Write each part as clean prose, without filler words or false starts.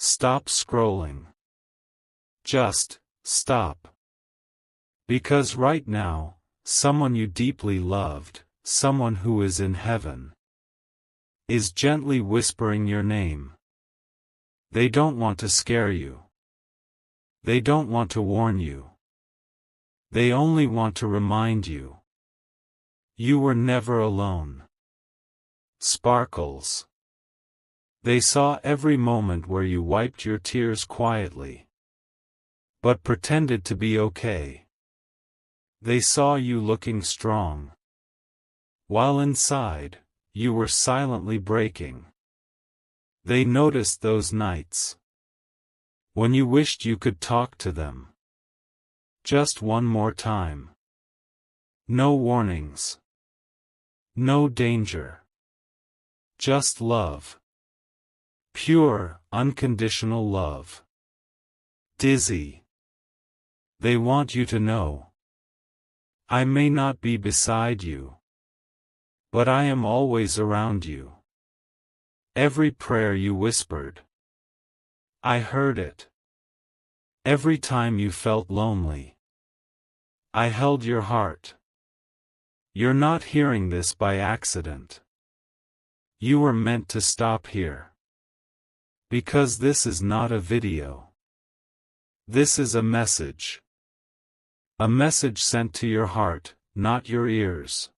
Stop scrolling. Just stop. Because right now, someone you deeply loved, someone who is in heaven, is gently whispering your name. They don't want to scare you. They don't want to warn you. They only want to remind you. You were never alone. Sparkles. They saw every moment where you wiped your tears quietly, but pretended to be okay. They saw you looking strong, while inside, you were silently breaking. They noticed those nights when you wished you could talk to them. Just one more time. No warnings. No danger. Just love. Pure, unconditional love. Dizzy. They want you to know. I may not be beside you, but I am always around you. Every prayer you whispered, I heard it. Every time you felt lonely, I held your heart. You're not hearing this by accident. You were meant to stop here. Because this is not a video. This is a message. A message sent to your heart, not your ears.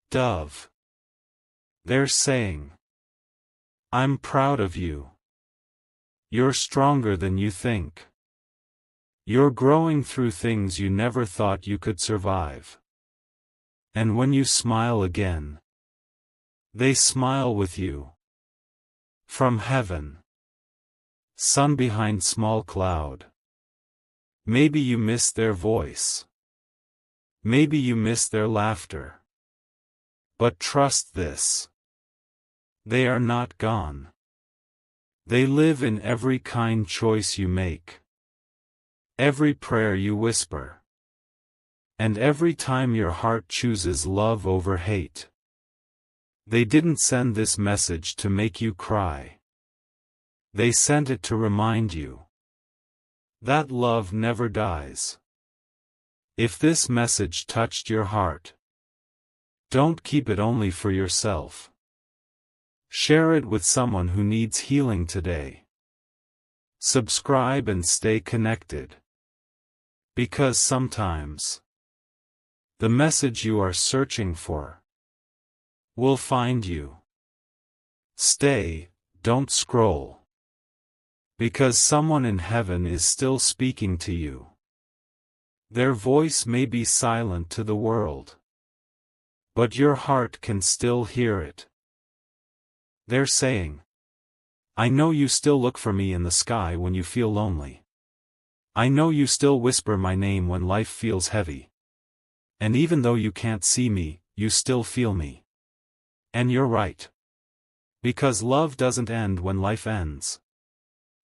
Dove. They're saying, I'm proud of you. You're stronger than you think. You're growing through things you never thought you could survive. And when you smile again, they smile with you. From heaven. Sun behind small cloud. Maybe you miss their voice. Maybe you miss their laughter. But trust this. They are not gone. They live in every kind choice you make. Every prayer you whisper. And every time your heart chooses love over hate. They didn't send this message to make you cry. They sent it to remind you that love never dies. If this message touched your heart, don't keep it only for yourself. Share it with someone who needs healing today. Subscribe and stay connected. Because sometimes, the message you are searching for will find you. Stay, don't scroll. Because someone in heaven is still speaking to you. Their voice may be silent to the world, but your heart can still hear it. They're saying, I know you still look for me in the sky when you feel lonely. I know you still whisper my name when life feels heavy. And even though you can't see me, you still feel me. And you're right. Because love doesn't end when life ends.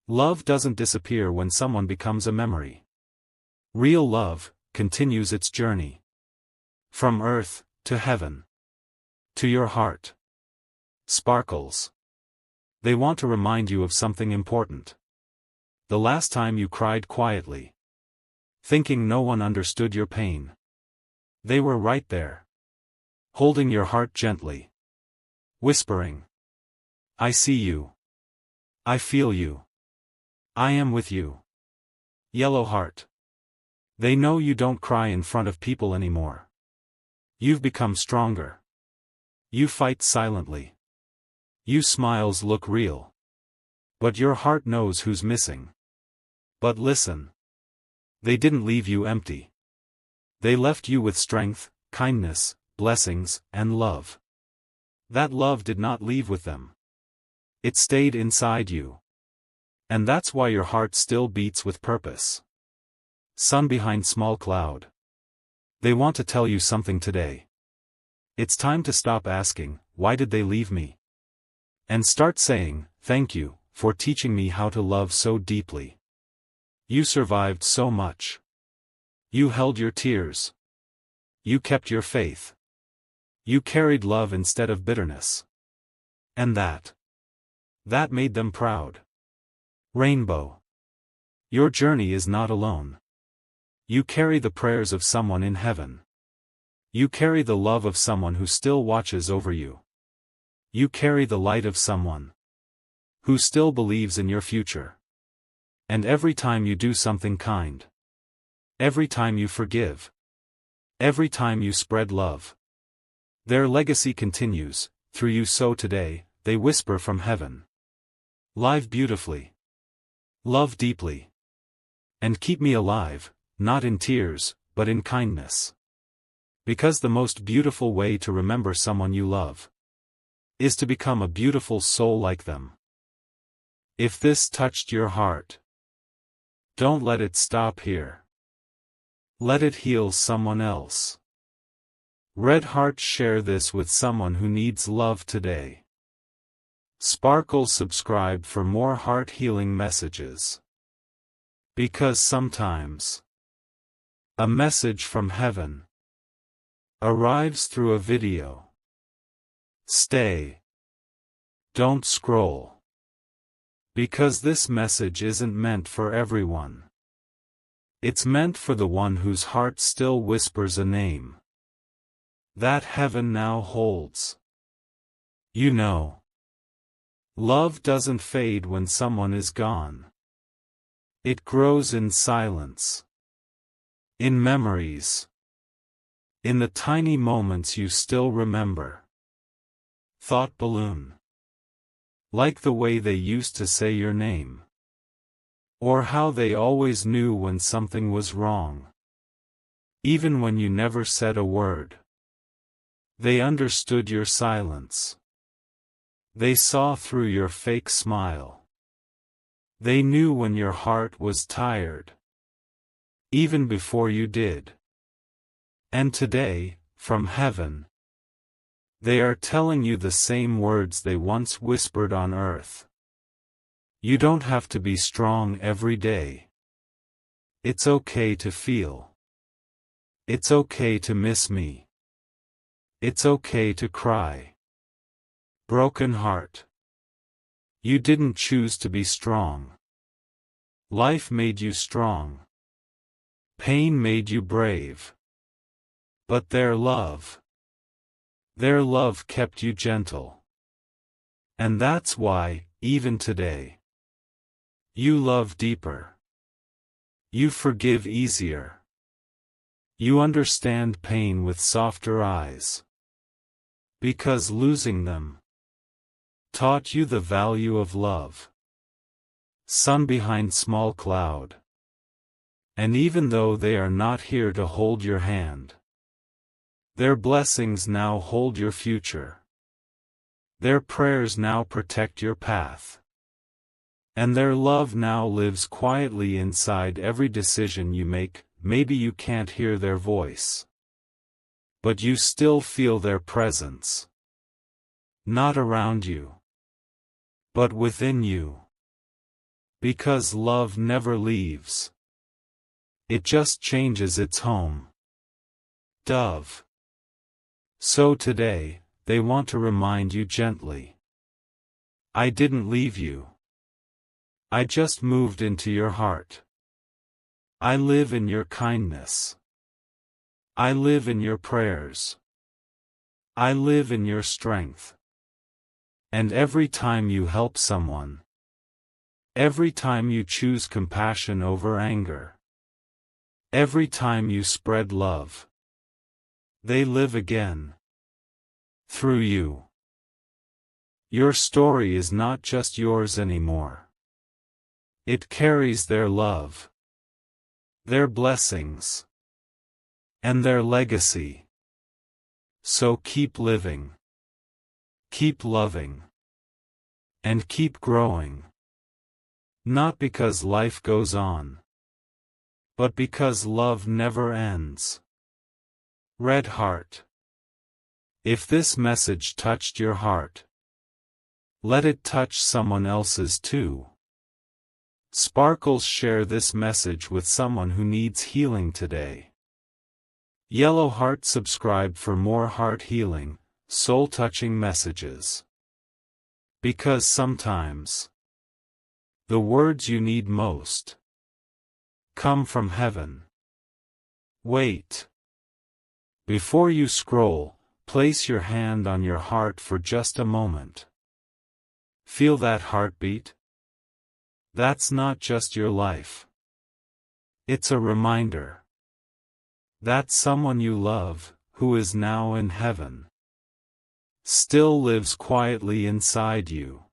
Love doesn't disappear when someone becomes a memory. Real love continues its journey. From earth to heaven. To your heart. Sparkles. They want to remind you of something important. The last time you cried quietly, thinking no one understood your pain. They were right there, holding your heart gently, whispering, I see you. I feel you. I am with you. Yellow heart. They know you don't cry in front of people anymore. You've become stronger. You fight silently. You smiles look real. But your heart knows who's missing. But listen. They didn't leave you empty. They left you with strength, kindness, blessings, and love. That love did not leave with them. It stayed inside you. And that's why your heart still beats with purpose. Sun behind small cloud. They want to tell you something today. It's time to stop asking, why did they leave me? And start saying, thank you, for teaching me how to love so deeply. You survived so much. You held your tears. You kept your faith. You carried love instead of bitterness. And that made them proud. Rainbow. Your journey is not alone. You carry the prayers of someone in heaven. You carry the love of someone who still watches over you. You carry the light of someone who still believes in your future. And every time you do something kind, every time you forgive, every time you spread love, their legacy continues, through you. So today, they whisper from heaven. Live beautifully. Love deeply. And keep me alive, not in tears, but in kindness. Because the most beautiful way to remember someone you love is to become a beautiful soul like them. If this touched your heart, don't let it stop here. Let it heal someone else. Red hearts, share this with someone who needs love today. Sparkle, subscribe for more heart-healing messages. Because sometimes a message from heaven arrives through a video. Stay. Don't scroll. Because this message isn't meant for everyone. It's meant for the one whose heart still whispers a name that heaven now holds. You know, love doesn't fade when someone is gone. It grows in silence, in memories, in the tiny moments you still remember. Thought balloon. Like the way they used to say your name. Or how they always knew when something was wrong. Even when you never said a word. They understood your silence. They saw through your fake smile. They knew when your heart was tired. Even before you did. And today, from heaven, they are telling you the same words they once whispered on earth. You don't have to be strong every day. It's okay to feel. It's okay to miss me. It's okay to cry. Broken heart. You didn't choose to be strong. Life made you strong. Pain made you brave. But their love kept you gentle. And that's why, even today, you love deeper. You forgive easier. You understand pain with softer eyes. Because losing them taught you the value of love. Sun behind small cloud. And even though they are not here to hold your hand, their blessings now hold your future. Their prayers now protect your path. And their love now lives quietly inside every decision you make. Maybe you can't hear their voice, but you still feel their presence. Not around you, but within you. Because love never leaves. It just changes its home. Dove. So today, they want to remind you gently. I didn't leave you. I just moved into your heart. I live in your kindness. I live in your prayers. I live in your strength. And every time you help someone, every time you choose compassion over anger, every time you spread love, they live again. Through you. Your story is not just yours anymore. It carries their love, their blessings, and their legacy. So keep living, keep loving, and keep growing. Not because life goes on, but because love never ends. Red heart. If this message touched your heart, let it touch someone else's too. Sparkles, share this message with someone who needs healing today. Yellow heart, subscribe for more heart healing, soul touching messages. Because sometimes The words you need most come from heaven. Wait. Before you scroll, place your hand on your heart for just a moment. Feel that heartbeat? That's not just your life. It's a reminder that someone you love, who is now in heaven, still lives quietly inside you.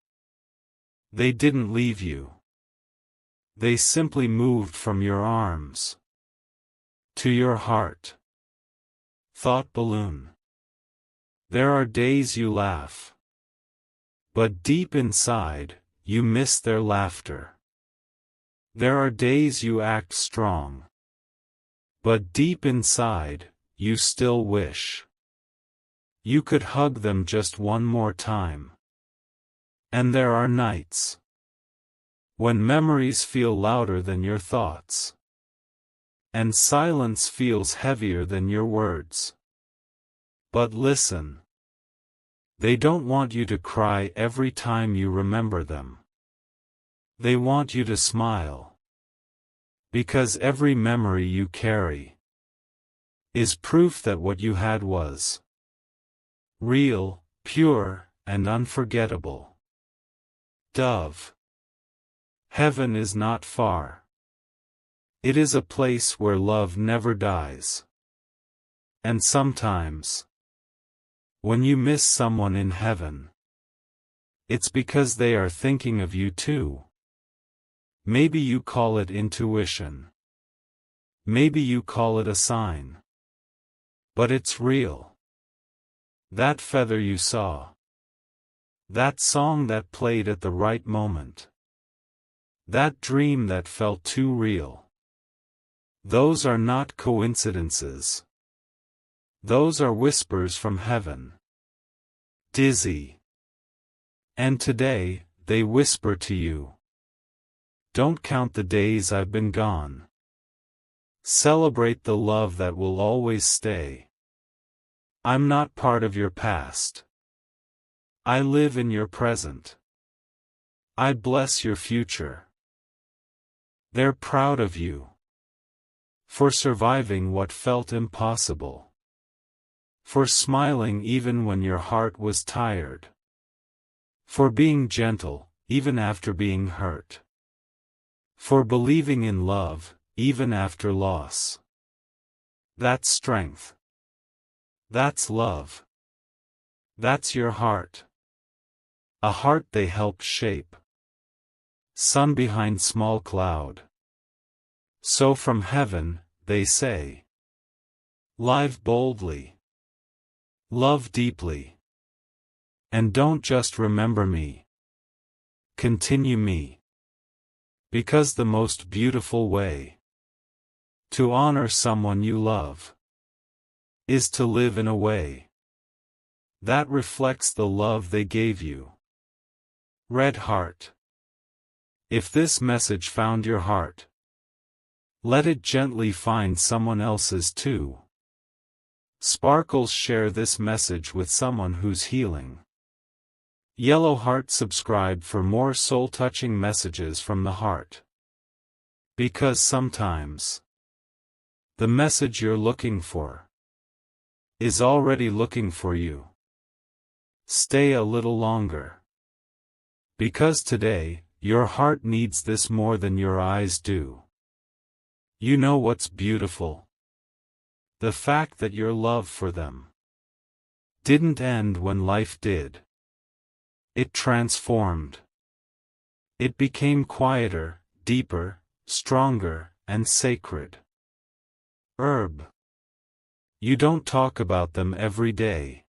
They didn't leave you. They simply moved from your arms to your heart. Thought balloon. There are days you laugh, but deep inside, you miss their laughter. There are days you act strong, but deep inside, you still wish you could hug them just one more time. And there are nights when memories feel louder than your thoughts, and silence feels heavier than your words. But listen. They don't want you to cry every time you remember them. They want you to smile. Because every memory you carry is proof that what you had was real, pure, and unforgettable. Dove. Heaven is not far. It is a place where love never dies. And sometimes, when you miss someone in heaven, it's because they are thinking of you too. Maybe you call it intuition. Maybe you call it a sign. But it's real. That feather you saw. That song that played at the right moment. That dream that felt too real. Those are not coincidences. Those are whispers from heaven. Dizzy. And today, they whisper to you. Don't count the days I've been gone. Celebrate the love that will always stay. I'm not part of your past. I live in your present. I bless your future. They're proud of you for surviving what felt impossible. For smiling even when your heart was tired. For being gentle, even after being hurt. For believing in love, even after loss. That's strength. That's love. That's your heart. A heart they helped shape. Sun behind small cloud. So from heaven, they say. Live boldly. Love deeply. And don't just remember me. Continue me. Because the most beautiful way to honor someone you love is to live in a way that reflects the love they gave you. Red Heart. If this message found your heart, let it gently find someone else's too. Sparkles, share this message with someone who's healing. Yellow Heart, subscribe for more soul-touching messages from the heart. Because sometimes, the message you're looking for is already looking for you. Stay a little longer. Because today, your heart needs this more than your eyes do. You know what's beautiful? The fact that your love for them didn't end when life did. It transformed. It became quieter, deeper, stronger, and sacred. Herb. You don't talk about them every day.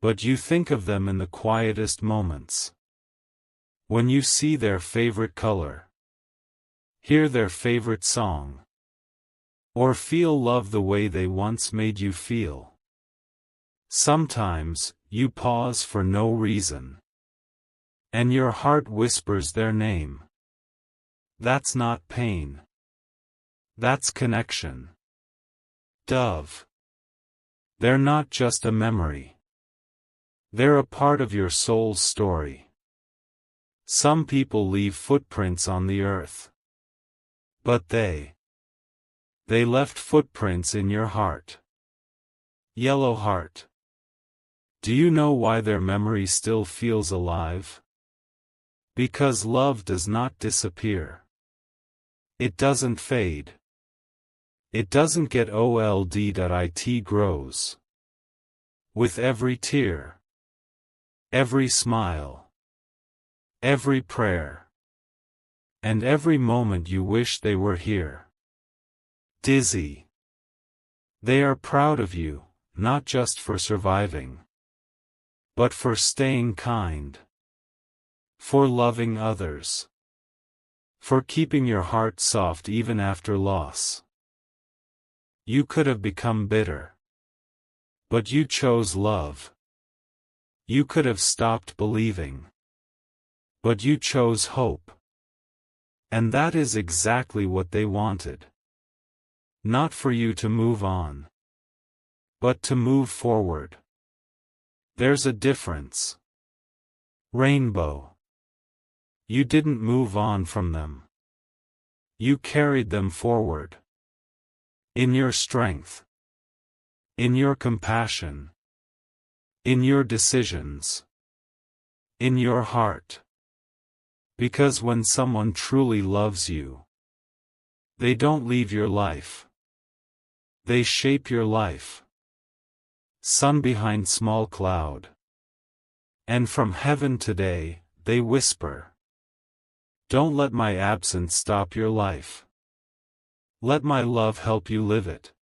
But you think of them in the quietest moments. When you see their favorite color, hear their favorite song, or feel love the way they once made you feel. Sometimes, you pause for no reason. And your heart whispers their name. That's not pain. That's connection. Dove. They're not just a memory. They're a part of your soul's story. Some people leave footprints on the earth. But they left footprints in your heart. Yellow heart. Do you know why their memory still feels alive? Because love does not disappear. It doesn't fade. It doesn't get old. It grows. With every tear. Every smile. Every prayer. And every moment you wish they were here. Dizzy. They are proud of you, not just for surviving, but for staying kind. For loving others. For keeping your heart soft even after loss. You could have become bitter. But you chose love. You could have stopped believing. But you chose hope. And that is exactly what they wanted. Not for you to move on, but to move forward. There's a difference. Rainbow. You didn't move on from them. You carried them forward. In your strength. In your compassion. In your decisions. In your heart. Because when someone truly loves you, they don't leave your life. They shape your life. Sun behind small cloud. And from heaven today, they whisper. Don't let my absence stop your life. Let my love help you live it.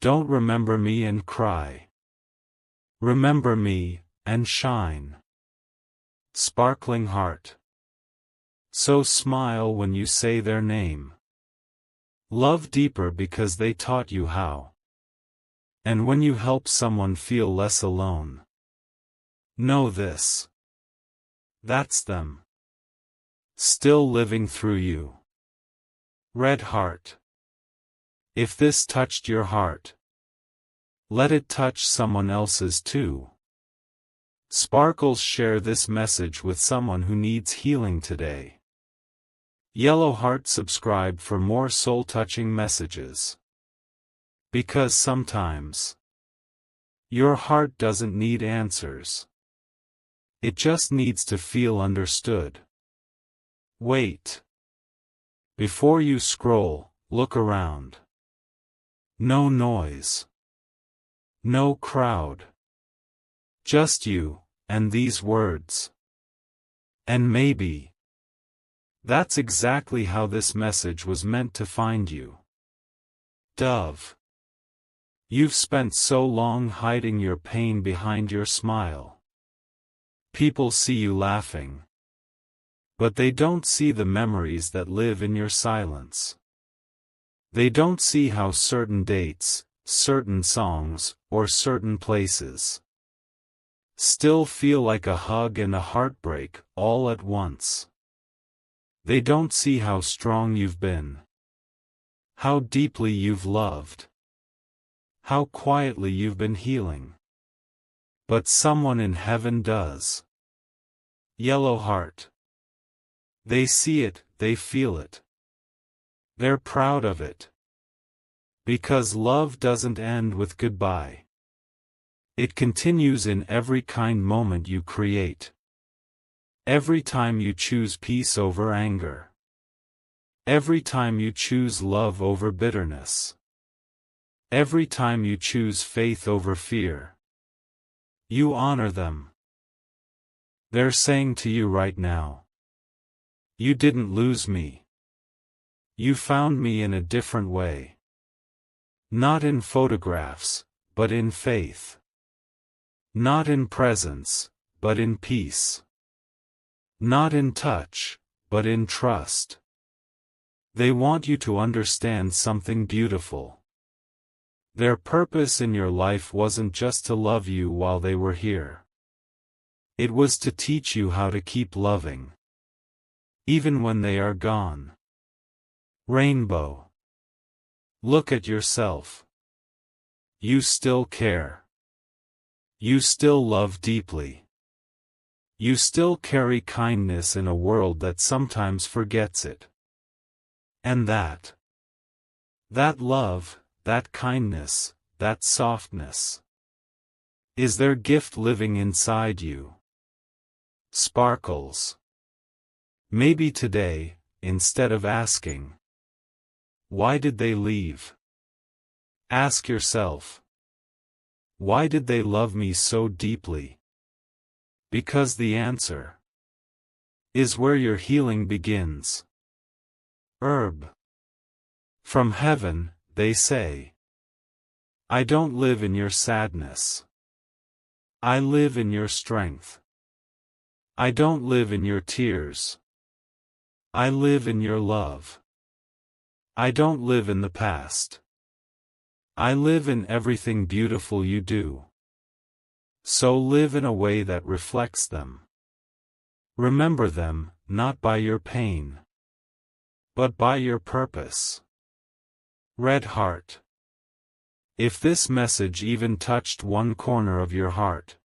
Don't remember me and cry. Remember me, and shine. Sparkling heart. So smile when you say their name. Love deeper because they taught you how. And when you help someone feel less alone, know this. That's them. Still living through you. Red heart. If this touched your heart, let it touch someone else's too. Sparkles, share this message with someone who needs healing today. Yellow heart, subscribe for more soul-touching messages. Because sometimes, your heart doesn't need answers. It just needs to feel understood. Wait. Before you scroll, look around. No noise. No crowd. Just you, and these words. And maybe. That's exactly how this message was meant to find you. Dove. You've spent so long hiding your pain behind your smile. People see you laughing. But they don't see the memories that live in your silence. They don't see how certain dates, certain songs, or certain places still feel like a hug and a heartbreak, all at once. They don't see how strong you've been. How deeply you've loved. How quietly you've been healing. But someone in heaven does. Yellow heart. They see it, they feel it. They're proud of it. Because love doesn't end with goodbye. It continues in every kind moment you create. Every time you choose peace over anger. Every time you choose love over bitterness. Every time you choose faith over fear. You honor them. They're saying to you right now, you didn't lose me. You found me in a different way. Not in photographs, but in faith. Not in presence, but in peace. Not in touch, but in trust. They want you to understand something beautiful. Their purpose in your life wasn't just to love you while they were here. It was to teach you how to keep loving. Even when they are gone. Rainbow. Look at yourself. You still care. You still love deeply. You still carry kindness in a world that sometimes forgets it. And that love, that kindness, that softness, is their gift living inside you. Sparkles. Maybe today, instead of asking, why did they leave? Ask yourself, why did they love me so deeply? Because the answer is where your healing begins. Herb. From heaven, they say, I don't live in your sadness. I live in your strength. I don't live in your tears. I live in your love. I don't live in the past. I live in everything beautiful you do. So live in a way that reflects them. Remember them, not by your pain, but by your purpose. Red Heart. If this message even touched one corner of your heart,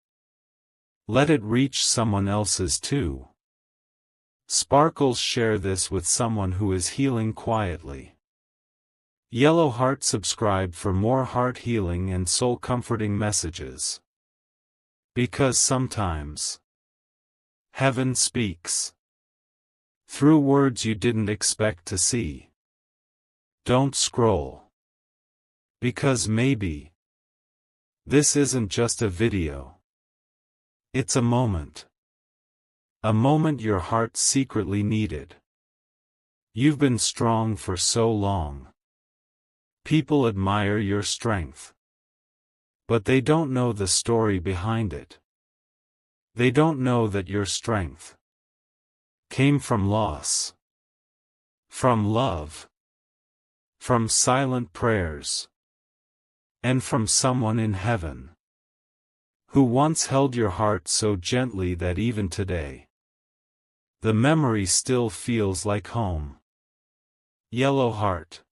let it reach someone else's too. Sparkles, share this with someone who is healing quietly. Yellow Heart, subscribe for more heart healing and soul comforting messages. Because sometimes heaven speaks through words you didn't expect to see. Don't scroll. Because maybe this isn't just a video. It's a moment. A moment your heart secretly needed. You've been strong for so long. People admire your strength. But they don't know the story behind it. They don't know that your strength came from loss, from love, from silent prayers, and from someone in heaven who once held your heart so gently that even today, the memory still feels like home. Yellow Heart.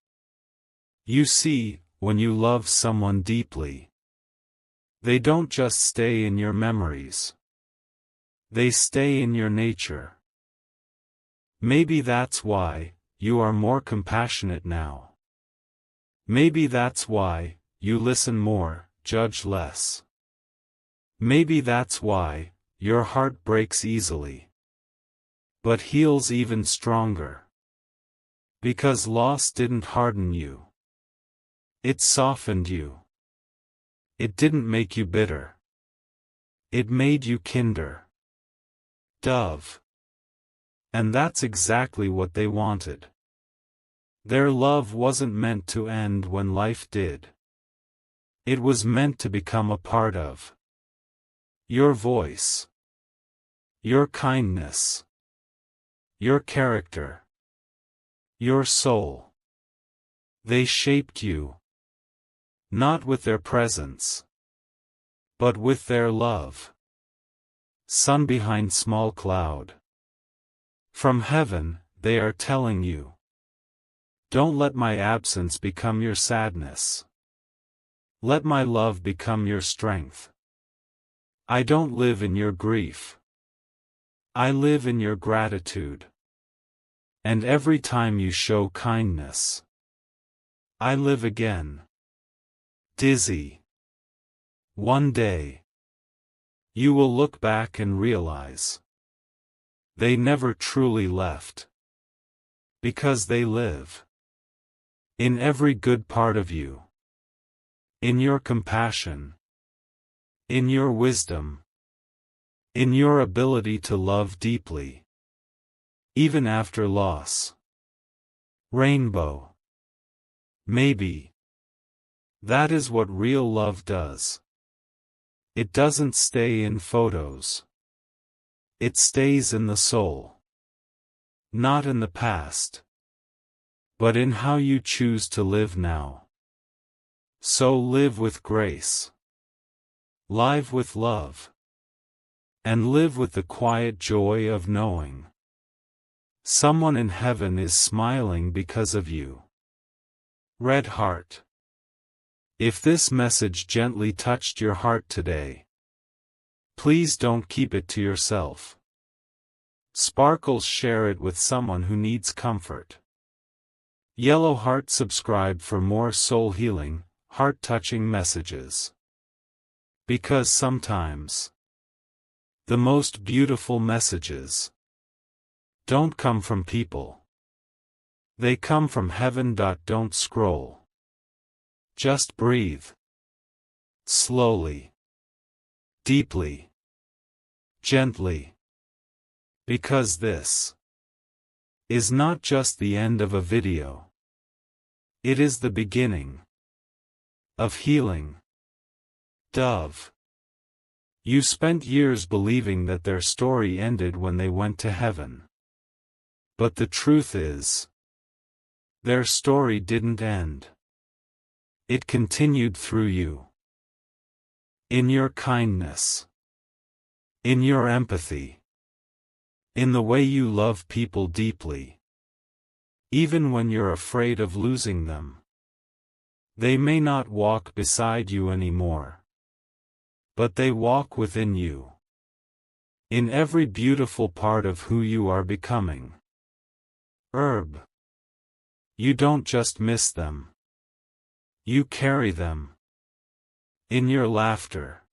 You see, when you love someone deeply, they don't just stay in your memories. They stay in your nature. Maybe that's why you are more compassionate now. Maybe that's why you listen more, judge less. Maybe that's why your heart breaks easily, but heals even stronger. Because loss didn't harden you. It softened you. It didn't make you bitter. It made you kinder. Dove. And that's exactly what they wanted. Their love wasn't meant to end when life did. It was meant to become a part of your voice, your kindness, your character, your soul. They shaped you, not with their presence, but with their love. Sun behind small cloud. From heaven, they are telling you, don't let my absence become your sadness. Let my love become your strength. I don't live in your grief. I live in your gratitude. And every time you show kindness, I live again. Dizzy. One day, you will look back and realize they never truly left. Because they live in every good part of you. In your compassion. In your wisdom. In your ability to love deeply. Even after loss. Rainbow. Maybe that is what real love does. It doesn't stay in photos. It stays in the soul. Not in the past, but in how you choose to live now. So live with grace. Live with love. And live with the quiet joy of knowing someone in heaven is smiling because of you. Red Heart. If this message gently touched your heart today, Please don't keep it to yourself. Sparkles, share it with someone who needs comfort. Yellow heart, subscribe for more soul healing, heart-touching messages. Because sometimes the most beautiful messages don't come from people. They come from heaven. Don't scroll. Just breathe. Slowly. Deeply. Gently. Because this is not just the end of a video. It is the beginning of healing. Dove. You spent years believing that their story ended when they went to heaven. But the truth is, their story didn't end. It continued through you. In your kindness. In your empathy. In the way you love people deeply. Even when you're afraid of losing them. They may not walk beside you anymore. But they walk within you. In every beautiful part of who you are becoming. Herb. You don't just miss them. You carry them. In your laughter.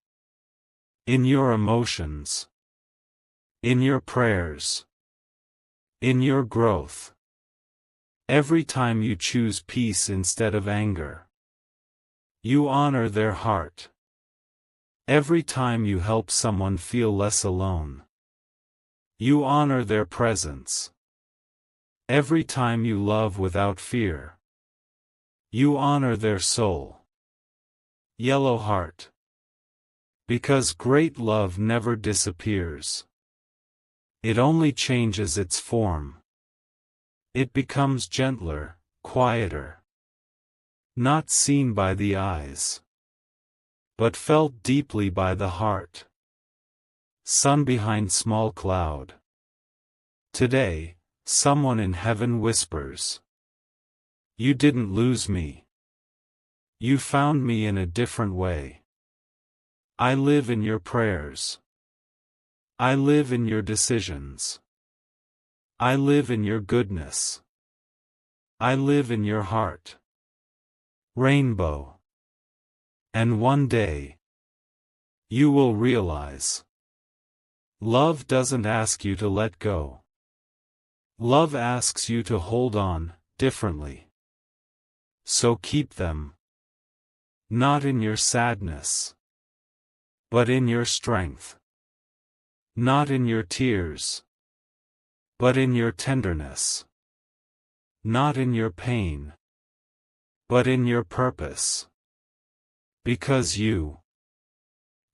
In your emotions. In your prayers. In your growth. Every time you choose peace instead of anger. You honor their heart. Every time you help someone feel less alone. You honor their presence. Every time you love without fear. You honor their soul. Yellow heart. Because great love never disappears. It only changes its form. It becomes gentler, quieter. Not seen by the eyes. But felt deeply by the heart. Sun behind small cloud. Today, someone in heaven whispers. You didn't lose me. You found me in a different way. I live in your prayers. I live in your decisions. I live in your goodness. I live in your heart. Rainbow. And one day, you will realize. Love doesn't ask you to let go. Love asks you to hold on, differently. So keep them. Not in your sadness. But in your strength. Not in your tears. But in your tenderness. Not in your pain. But in your purpose. Because you.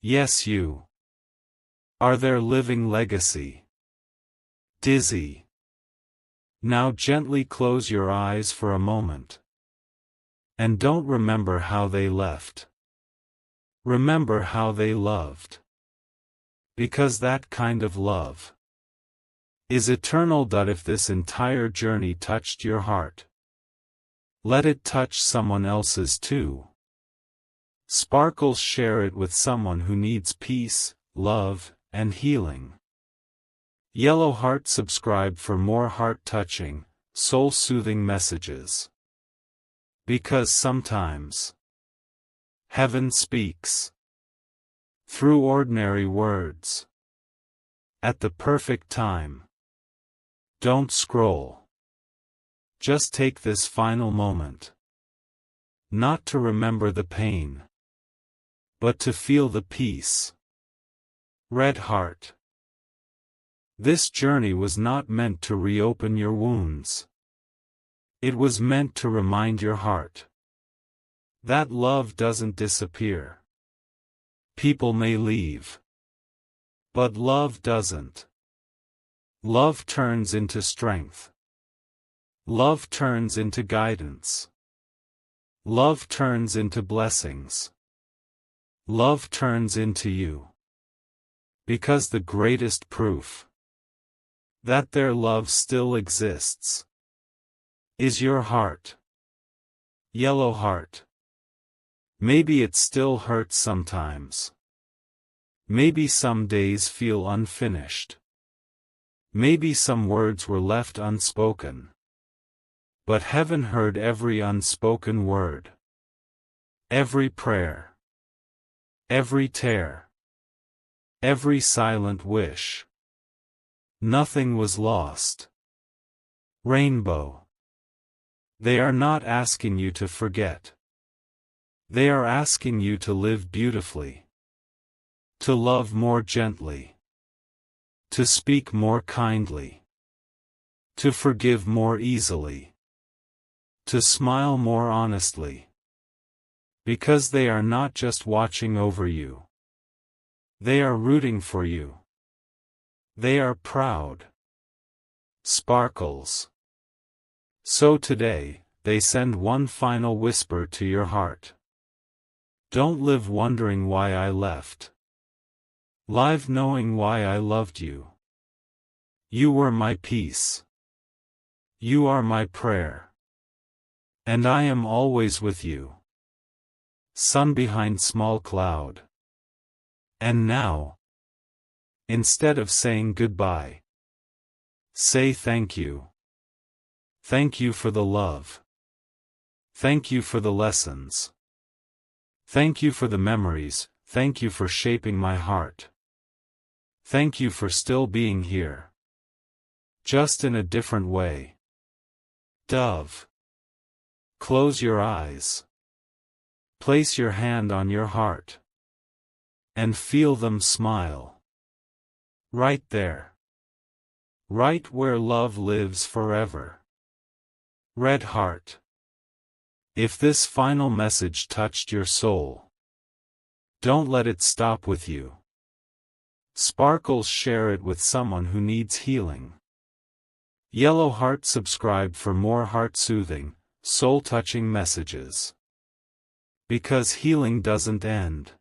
Yes, you. Are their living legacy. Dizzy. Now gently close your eyes for a moment. And don't remember how they left. Remember how they loved. Because that kind of love is eternal. If this entire journey touched your heart, let it touch someone else's too. Sparkles, share it with someone who needs peace, love, and healing. Yellow heart, subscribe for more heart-touching, soul-soothing messages. Because sometimes heaven speaks through ordinary words at the perfect time. Don't scroll. Just take this final moment. Not to remember the pain, but to feel the peace. Red heart. This journey was not meant to reopen your wounds. It was meant to remind your heart that love doesn't disappear. People may leave, but love doesn't. Love turns into strength. Love turns into guidance. Love turns into blessings. Love turns into you. Because the greatest proof that their love still exists is your heart. Yellow heart. Maybe it still hurts sometimes. Maybe some days feel unfinished. Maybe some words were left unspoken. But heaven heard every unspoken word. Every prayer. Every tear. Every silent wish. Nothing was lost. Rainbow. They are not asking you to forget. They are asking you to live beautifully. To love more gently. To speak more kindly. To forgive more easily. To smile more honestly. Because they are not just watching over you. They are rooting for you. They are proud. Sparkles. So today, they send one final whisper to your heart. Don't live wondering why I left. Live knowing why I loved you. You were my peace. You are my prayer. And I am always with you. Sun behind small cloud. And now, instead of saying goodbye, say thank you. Thank you for the love. Thank you for the lessons. Thank you for the memories, thank you for shaping my heart. Thank you for still being here. Just in a different way. Dove. Close your eyes. Place your hand on your heart. And feel them smile. Right there. Right where love lives forever. Red Heart. If this final message touched your soul, don't let it stop with you. Sparkles, share it with someone who needs healing. Yellow Heart, subscribe for more heart-soothing, soul-touching messages. Because healing doesn't end.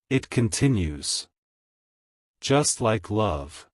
It continues. Just like love.